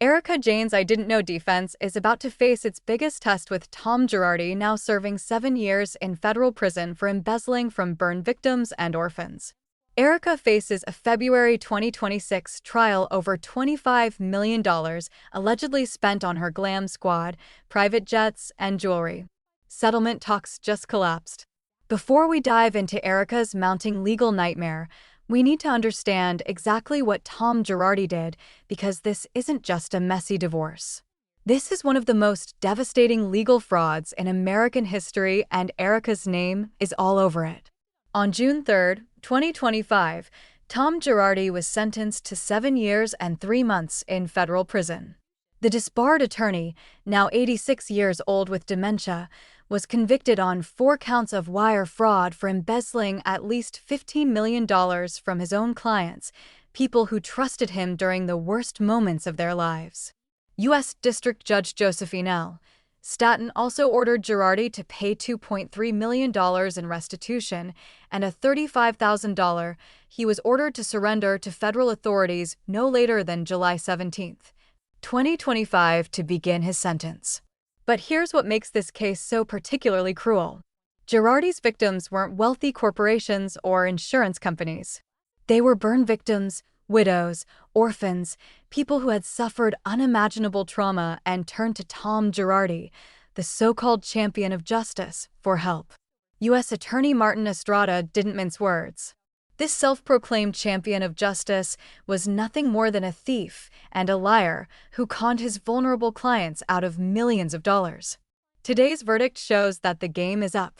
Erika Jayne's I Didn't Know defense is about to face its biggest test with Tom Girardi now serving 7 years in federal prison for embezzling from burn victims and orphans. Erika faces a February 2026 trial over $25 million allegedly spent on her glam squad, private jets, and jewelry. Settlement talks just collapsed. Before we dive into Erika's mounting legal nightmare, we need to understand exactly what Tom Girardi did, because this isn't just a messy divorce. This is one of the most devastating legal frauds in American history, and Erika's name is all over it. On June 3, 2025, Tom Girardi was sentenced to 7 years and 3 months in federal prison. The disbarred attorney, now 86 years old with dementia, was convicted on 4 counts of wire fraud for embezzling at least $15 million from his own clients, people who trusted him during the worst moments of their lives. U.S. District Judge Josephine L. Staten also ordered Girardi to pay $2.3 million in restitution, and a $35,000 he was ordered to surrender to federal authorities no later than July 17, 2025, to begin his sentence. But here's what makes this case so particularly cruel. Girardi's victims weren't wealthy corporations or insurance companies. They were burn victims, widows, orphans, people who had suffered unimaginable trauma and turned to Tom Girardi, the so-called champion of justice, for help. U.S. Attorney Martin Estrada didn't mince words. This self-proclaimed champion of justice was nothing more than a thief and a liar who conned his vulnerable clients out of millions of dollars. Today's verdict shows that the game is up.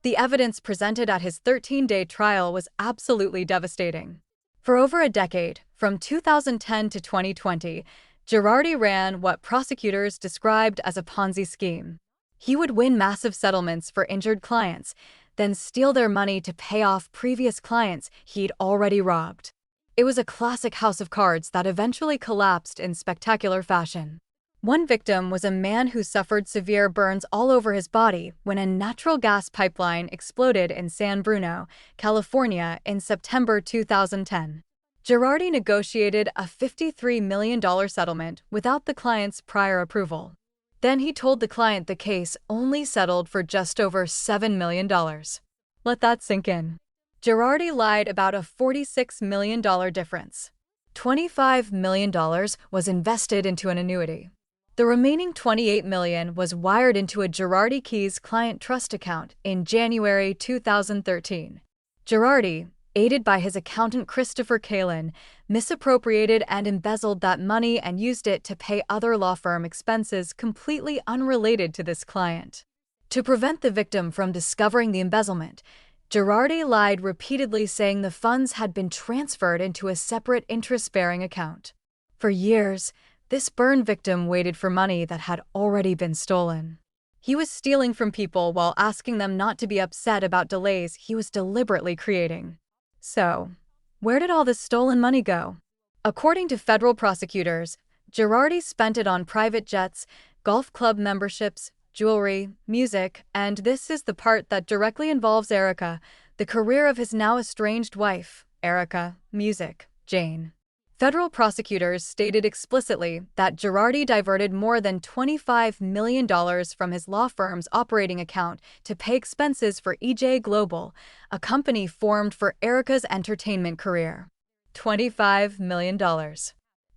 The evidence presented at his 13-day trial was absolutely devastating. For over a decade, from 2010 to 2020, Girardi ran what prosecutors described as a Ponzi scheme. He would win massive settlements for injured clients, then steal their money to pay off previous clients he'd already robbed. It was a classic house of cards that eventually collapsed in spectacular fashion. One victim was a man who suffered severe burns all over his body when a natural gas pipeline exploded in San Bruno, California in September 2010. Girardi negotiated a $53 million settlement without the client's prior approval. Then he told the client the case only settled for just over $7 million. Let that sink in. Girardi lied about a $46 million difference. $25 million was invested into an annuity. The remaining $28 million was wired into a Girardi Keys client trust account in January 2013. Girardi, aided by his accountant Christopher Kalin, misappropriated and embezzled that money and used it to pay other law firm expenses completely unrelated to this client. To prevent the victim from discovering the embezzlement, Girardi lied repeatedly, saying the funds had been transferred into a separate interest-bearing account. For years, this burn victim waited for money that had already been stolen. He was stealing from people while asking them not to be upset about delays he was deliberately creating. So, where did all this stolen money go? According to federal prosecutors, Girardi spent it on private jets, golf club memberships, jewelry, music, and this is the part that directly involves Erika, the career of his now estranged wife, Erika Jayne. Federal prosecutors stated explicitly that Girardi diverted more than $25 million from his law firm's operating account to pay expenses for EJ Global, a company formed for Erika's entertainment career. $25 million.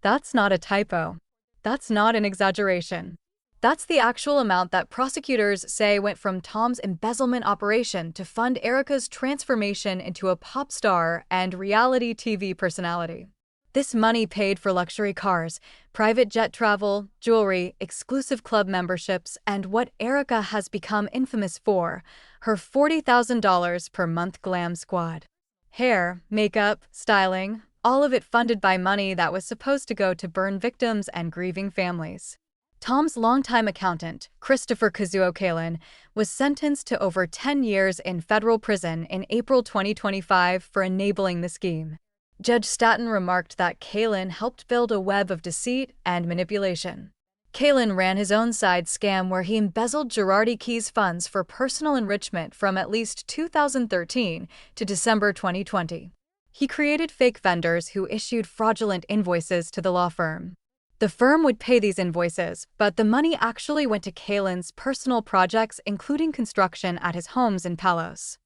That's not a typo. That's not an exaggeration. That's the actual amount that prosecutors say went from Tom's embezzlement operation to fund Erika's transformation into a pop star and reality TV personality. This money paid for luxury cars, private jet travel, jewelry, exclusive club memberships, and what Erika has become infamous for, her $40,000 per month glam squad. Hair, makeup, styling, all of it funded by money that was supposed to go to burn victims and grieving families. Tom's longtime accountant, Christopher Kalin, was sentenced to over 10 years in federal prison in April 2025 for enabling the scheme. Judge Staten remarked that Kalin helped build a web of deceit and manipulation. Kalin ran his own side scam where he embezzled Girardi Keys funds for personal enrichment from at least 2013 to December 2020. He created fake vendors who issued fraudulent invoices to the law firm. The firm would pay these invoices, but the money actually went to Kalin's personal projects, including construction at his homes in Palos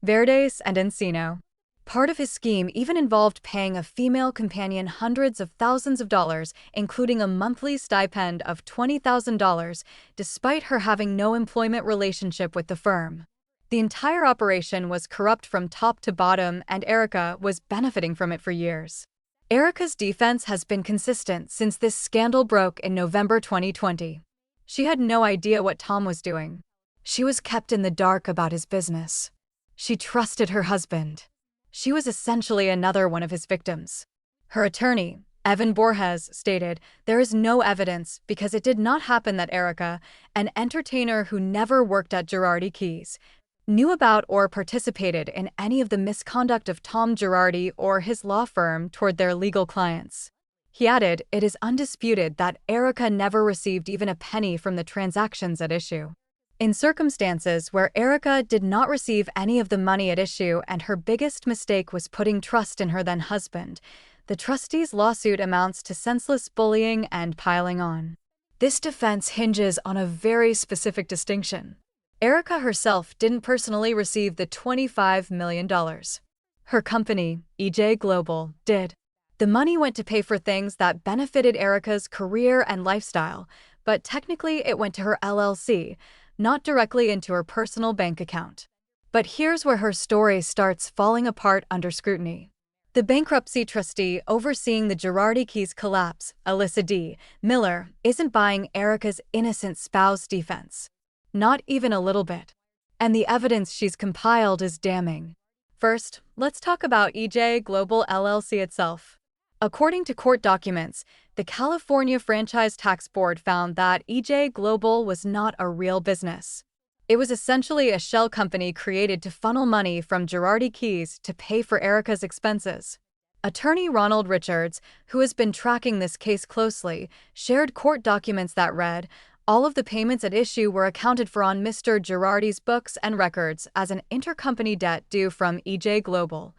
Verdes and Encino. Part of his scheme even involved paying a female companion hundreds of thousands of dollars, including a monthly stipend of $20,000, despite her having no employment relationship with the firm. The entire operation was corrupt from top to bottom, and Erika was benefiting from it for years. Erika's defense has been consistent since this scandal broke in November 2020. She had no idea what Tom was doing. She was kept in the dark about his business. She trusted her husband. She was essentially another one of his victims. Her attorney, Evan Borges, stated, "There is no evidence because it did not happen that Erika, an entertainer who never worked at Girardi Keys, knew about or participated in any of the misconduct of Tom Girardi or his law firm toward their legal clients." He added, "It is undisputed that Erika never received even a penny from the transactions at issue." In circumstances where Erika did not receive any of the money at issue and her biggest mistake was putting trust in her then-husband, the trustee's lawsuit amounts to senseless bullying and piling on. This defense hinges on a very specific distinction. Erika herself didn't personally receive the $25 million. Her company, EJ Global, did. The money went to pay for things that benefited Erika's career and lifestyle, but technically it went to her LLC, not directly into her personal bank account. But here's where her story starts falling apart under scrutiny. The bankruptcy trustee overseeing the Girardi Keys collapse, Alyssa D. Miller, isn't buying Erika's innocent spouse defense. Not even a little bit. And the evidence she's compiled is damning. First, let's talk about EJ Global LLC itself. According to court documents, the California Franchise Tax Board found that EJ Global was not a real business. It was essentially a shell company created to funnel money from Girardi Keys to pay for Erika's expenses. Attorney Ronald Richards, who has been tracking this case closely, shared court documents that read, "All of the payments at issue were accounted for on Mr. Girardi's books and records as an intercompany debt due from EJ Global,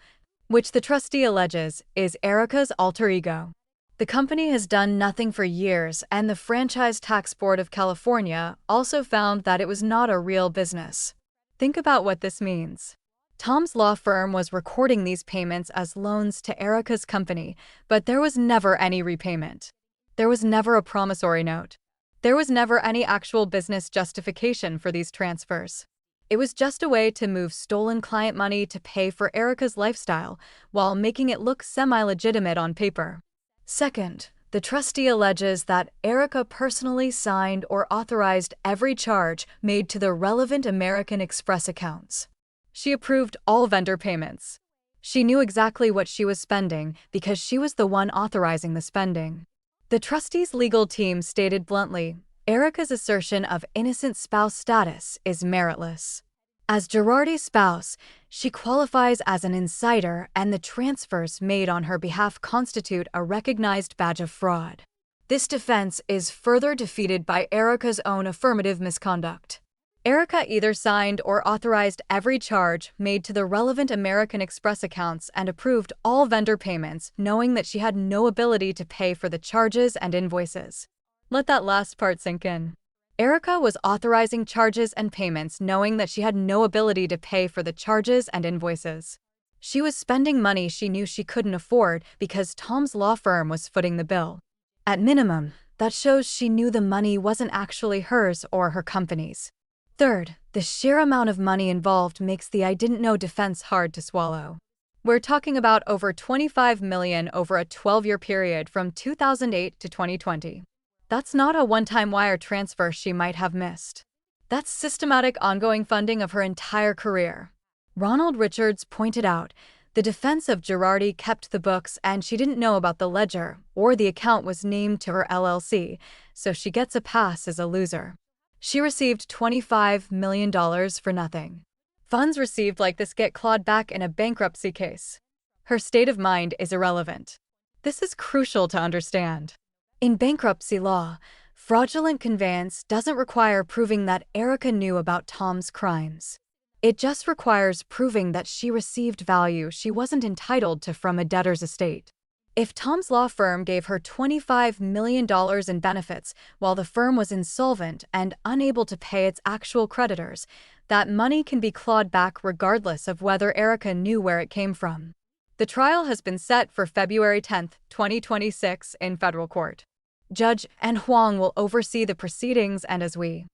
which the trustee alleges is Erika's alter ego." The company has done nothing for years, and the Franchise Tax Board of California also found that it was not a real business. Think about what this means. Tom's law firm was recording these payments as loans to Erika's company, but there was never any repayment. There was never a promissory note. There was never any actual business justification for these transfers. It was just a way to move stolen client money to pay for Erika's lifestyle, while making it look semi-legitimate on paper. Second, the trustee alleges that Erika personally signed or authorized every charge made to the relevant American Express accounts. She approved all vendor payments. She knew exactly what she was spending because she was the one authorizing the spending. The trustee's legal team stated bluntly, Erika's assertion of innocent spouse status is meritless. As Girardi's spouse, she qualifies as an insider, and the transfers made on her behalf constitute a recognized badge of fraud. This defense is further defeated by Erika's own affirmative misconduct. Erika either signed or authorized every charge made to the relevant American Express accounts and approved all vendor payments, knowing that she had no ability to pay for the charges and invoices. Let that last part sink in. Erika was authorizing charges and payments knowing that she had no ability to pay for the charges and invoices. She was spending money she knew she couldn't afford because Tom's law firm was footing the bill. At minimum, that shows she knew the money wasn't actually hers or her company's. Third, the sheer amount of money involved makes the "I didn't know" defense hard to swallow. We're talking about over $25 million over a 12-year period from 2008 to 2020. That's not a one-time wire transfer she might have missed. That's systematic ongoing funding of her entire career. Ronald Richards pointed out, the defense of Girardi kept the books and she didn't know about the ledger, or the account was named to her LLC, so she gets a pass as a loser. She received $25 million for nothing. Funds received like this get clawed back in a bankruptcy case. Her state of mind is irrelevant. This is crucial to understand. In bankruptcy law, fraudulent conveyance doesn't require proving that Erika knew about Tom's crimes. It just requires proving that she received value she wasn't entitled to from a debtor's estate. If Tom's law firm gave her $25 million in benefits while the firm was insolvent and unable to pay its actual creditors, that money can be clawed back regardless of whether Erika knew where it came from. The trial has been set for February 10, 2026 in federal court. Judge N. Huang will oversee the proceedings, and as we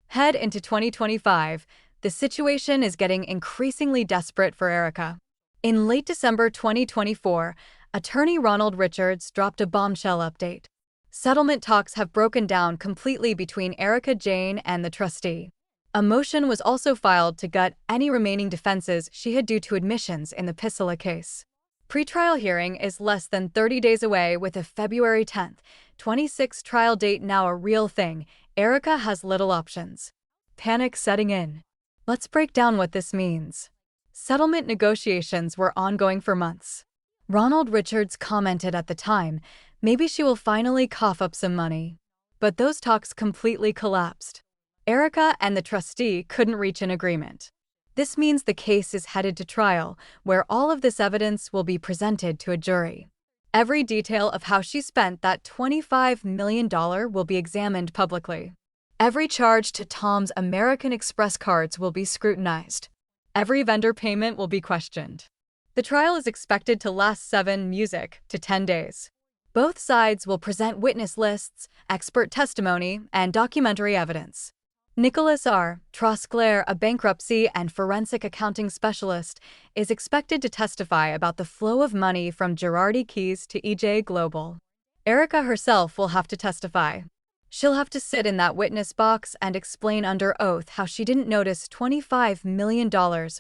head into 2025, the situation is getting increasingly desperate for Erika. In late December 2024, attorney Ronald Richards dropped a bombshell update. Settlement talks have broken down completely between Erika Jayne and the trustee. A motion was also filed to gut any remaining defenses she had due to admissions in the Piscilla case. Pretrial hearing is less than 30 days away, with a February 10, 26 trial date now a real thing. Erika has little options. Panic setting in. Let's break down what this means. Settlement negotiations were ongoing for months. Ronald Richards commented at the time, maybe she will finally cough up some money. But those talks completely collapsed. Erika and the trustee couldn't reach an agreement. This means the case is headed to trial, where all of this evidence will be presented to a jury. Every detail of how she spent that $25 million will be examined publicly. Every charge to Tom's American Express cards will be scrutinized. Every vendor payment will be questioned. The trial is expected to last 7 to 10 days. Both sides will present witness lists, expert testimony, and documentary evidence. Nicholas R. Trosclair, a bankruptcy and forensic accounting specialist, is expected to testify about the flow of money from Girardi Keys to EJ Global. Erika herself will have to testify. She'll have to sit in that witness box and explain under oath how she didn't notice $25 million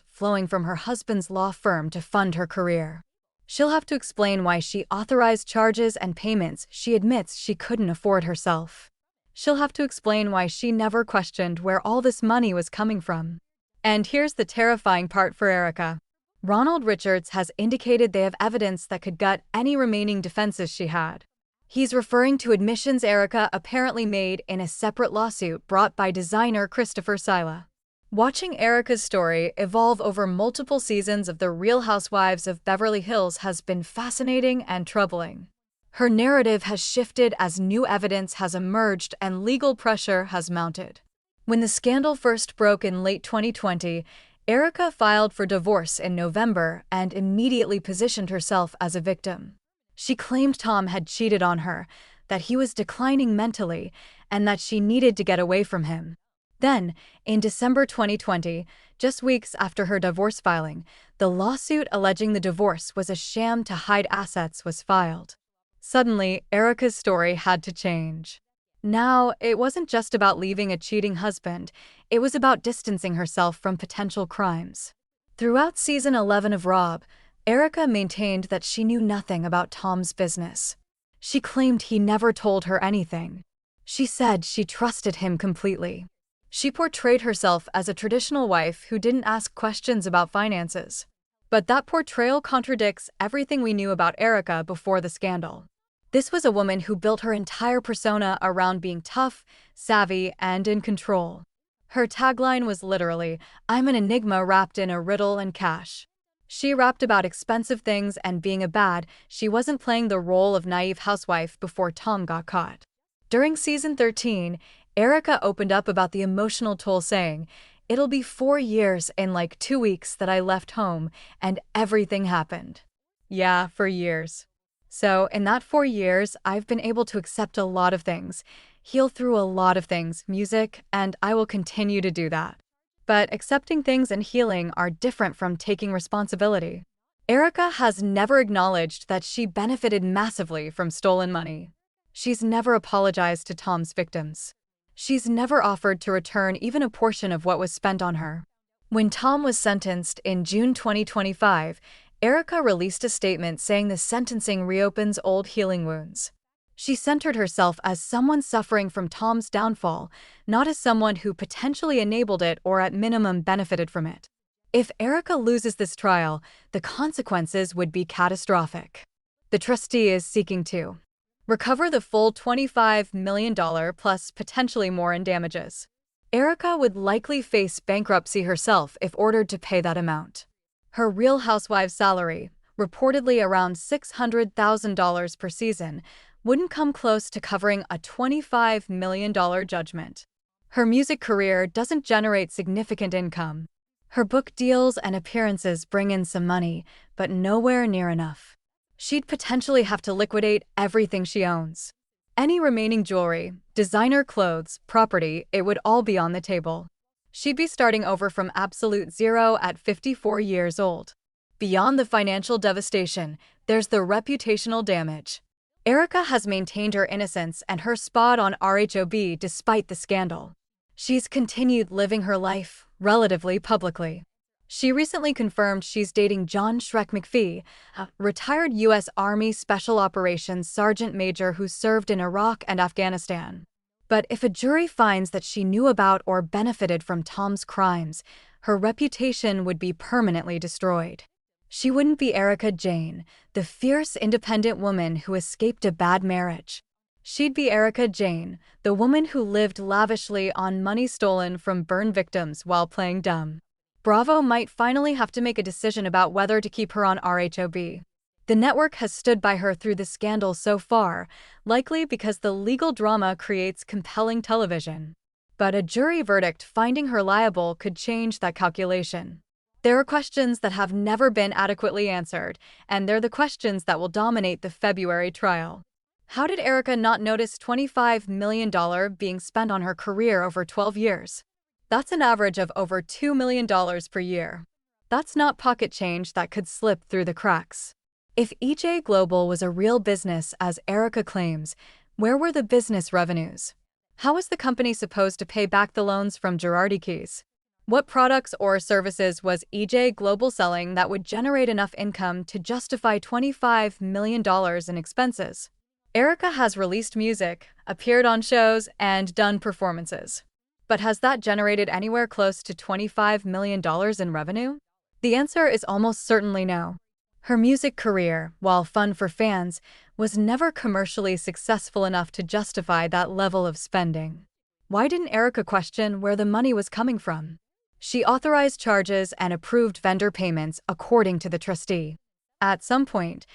flowing from her husband's law firm to fund her career. She'll have to explain why she authorized charges and payments she admits she couldn't afford herself. She'll have to explain why she never questioned where all this money was coming from. And here's the terrifying part for Erika. Ronald Richards has indicated they have evidence that could gut any remaining defenses she had. He's referring to admissions Erika apparently made in a separate lawsuit brought by designer Christopher Sila. Watching Erika's story evolve over multiple seasons of The Real Housewives of Beverly Hills has been fascinating and troubling. Her narrative has shifted as new evidence has emerged and legal pressure has mounted. When the scandal first broke in late 2020, Erika filed for divorce in November and immediately positioned herself as a victim. She claimed Tom had cheated on her, that he was declining mentally, and that she needed to get away from him. Then, in December 2020, just weeks after her divorce filing, the lawsuit alleging the divorce was a sham to hide assets was filed. Suddenly, Erika's story had to change. Now, it wasn't just about leaving a cheating husband, it was about distancing herself from potential crimes. Throughout season 11 of Rob, Erika maintained that she knew nothing about Tom's business. She claimed he never told her anything. She said she trusted him completely. She portrayed herself as a traditional wife who didn't ask questions about finances. But that portrayal contradicts everything we knew about Erika before the scandal. This was a woman who built her entire persona around being tough, savvy, and in control. Her tagline was literally, "I'm an enigma wrapped in a riddle and cash." She rapped about expensive things and being a bad, she wasn't playing the role of naive housewife before Tom got caught. During season 13, Erika opened up about the emotional toll, saying, "It'll be 4 years in like 2 weeks that I left home, and everything happened." Yeah, for years. So, in that 4 years, I've been able to accept a lot of things, heal through a lot of things, music, and I will continue to do that. But accepting things and healing are different from taking responsibility. Erika has never acknowledged that she benefited massively from stolen money. She's never apologized to Tom's victims. She's never offered to return even a portion of what was spent on her. When Tom was sentenced in June 2025, Erika released a statement saying the sentencing reopens old healing wounds. She centered herself as someone suffering from Tom's downfall, not as someone who potentially enabled it or at minimum benefited from it. If Erika loses this trial, the consequences would be catastrophic. The trustee is seeking to recover the full $25 million plus potentially more in damages. Erika would likely face bankruptcy herself if ordered to pay that amount. Her Real Housewives salary, reportedly around $600,000 per season, wouldn't come close to covering a $25 million judgment. Her music career doesn't generate significant income. Her book deals and appearances bring in some money, but nowhere near enough. She'd potentially have to liquidate everything she owns. Any remaining jewelry, designer clothes, property, it would all be on the table. She'd be starting over from absolute zero at 54 years old. Beyond the financial devastation, there's the reputational damage. Erika has maintained her innocence and her spot on RHOB despite the scandal. She's continued living her life, relatively publicly. She recently confirmed she's dating John Shrek McPhee, a retired U.S. Army Special Operations Sergeant Major who served in Iraq and Afghanistan. But if a jury finds that she knew about or benefited from Tom's crimes, her reputation would be permanently destroyed. She wouldn't be Erika Jayne, the fierce, independent woman who escaped a bad marriage. She'd be Erika Jayne, the woman who lived lavishly on money stolen from burn victims while playing dumb. Bravo might finally have to make a decision about whether to keep her on RHOB. The network has stood by her through the scandal so far, likely because the legal drama creates compelling television. But a jury verdict finding her liable could change that calculation. There are questions that have never been adequately answered, and they're the questions that will dominate the February trial. How did Erika not notice $25 million being spent on her career over 12 years? That's an average of over $2 million per year. That's not pocket change that could slip through the cracks. If EJ Global was a real business, as Erika claims, where were the business revenues? How was the company supposed to pay back the loans from Girardi Keys? What products or services was EJ Global selling that would generate enough income to justify $25 million in expenses? Erika has released music, appeared on shows, and done performances. But has that generated anywhere close to $25 million in revenue? The answer is almost certainly no. Her music career, while fun for fans, was never commercially successful enough to justify that level of spending. Why didn't Erika question where the money was coming from? She authorized charges and approved vendor payments according to the trustee. At some point,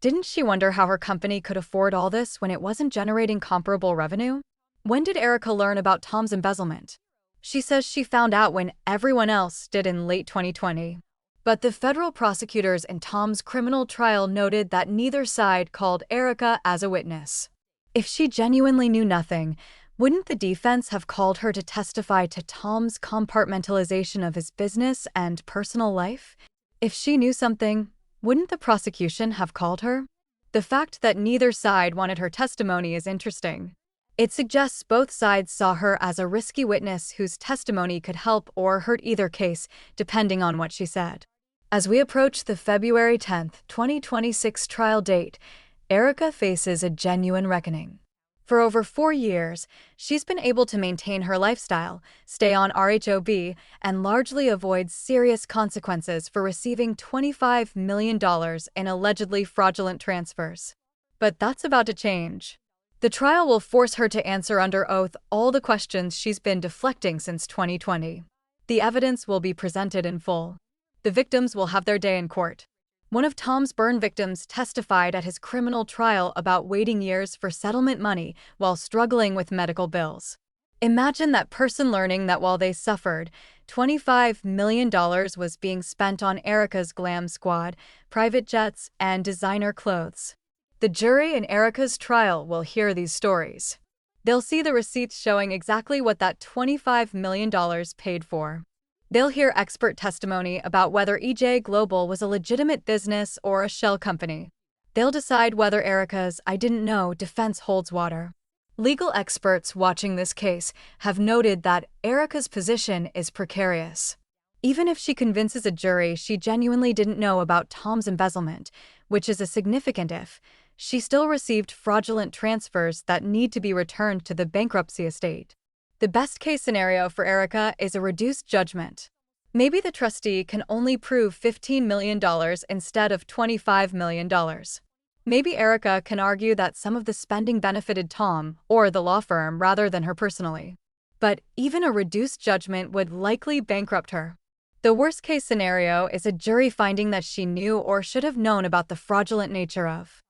didn't she wonder how her company could afford all this when it wasn't generating comparable revenue? When did Erika learn about Tom's embezzlement? She says she found out when everyone else did in late 2020. But the federal prosecutors in Tom's criminal trial noted that neither side called Erika as a witness. If she genuinely knew nothing, wouldn't the defense have called her to testify to Tom's compartmentalization of his business and personal life? If she knew something, wouldn't the prosecution have called her? The fact that neither side wanted her testimony is interesting. It suggests both sides saw her as a risky witness whose testimony could help or hurt either case, depending on what she said. As we approach the February 10, 2026 trial date, Erika faces a genuine reckoning. For over 4 years, she's been able to maintain her lifestyle, stay on RHOB, and largely avoid serious consequences for receiving $25 million in allegedly fraudulent transfers. But that's about to change. The trial will force her to answer under oath all the questions she's been deflecting since 2020. The evidence will be presented in full. The victims will have their day in court. One of Tom's burn victims testified at his criminal trial about waiting years for settlement money while struggling with medical bills. Imagine that person learning that while they suffered, $25 million was being spent on Erika's glam squad, private jets, and designer clothes. The jury in Erika's trial will hear these stories. They'll see the receipts showing exactly what that $25 million paid for. They'll hear expert testimony about whether EJ Global was a legitimate business or a shell company. They'll decide whether Erika's "I didn't know" defense holds water. Legal experts watching this case have noted that Erika's position is precarious. Even if she convinces a jury she genuinely didn't know about Tom's embezzlement, which is a significant if, she still received fraudulent transfers that need to be returned to the bankruptcy estate. The best-case scenario for Erika is a reduced judgment. Maybe the trustee can only prove $15 million instead of $25 million. Maybe Erika can argue that some of the spending benefited Tom or the law firm rather than her personally. But even a reduced judgment would likely bankrupt her. The worst-case scenario is a jury finding that she knew or should have known about the fraudulent nature of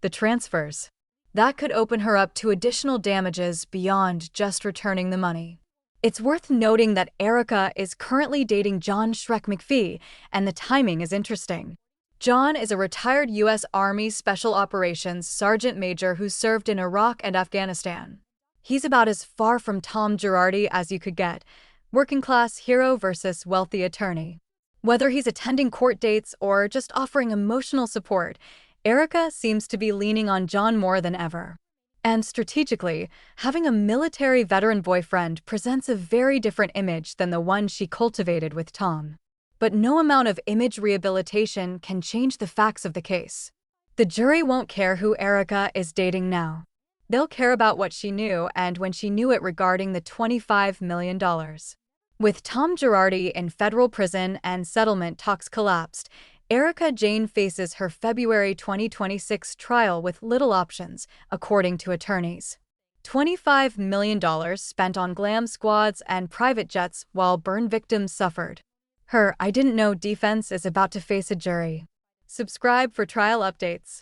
the transfers. That could open her up to additional damages beyond just returning the money. It's worth noting that Erika is currently dating John Shrek McPhee, and the timing is interesting. John is a retired U.S. Army Special Operations Sergeant Major who served in Iraq and Afghanistan. He's about as far from Tom Girardi as you could get, working-class hero versus wealthy attorney. Whether he's attending court dates or just offering emotional support, Erika seems to be leaning on John more than ever. And strategically, having a military veteran boyfriend presents a very different image than the one she cultivated with Tom. But no amount of image rehabilitation can change the facts of the case. The jury won't care who Erika is dating now. They'll care about what she knew and when she knew it regarding the $25 million. With Tom Girardi in federal prison and settlement talks collapsed, Erika Jayne faces her February 2026 trial with little options, according to attorneys. $25 million spent on glam squads and private jets while burn victims suffered. Her "I didn't know" defense is about to face a jury. Subscribe for trial updates.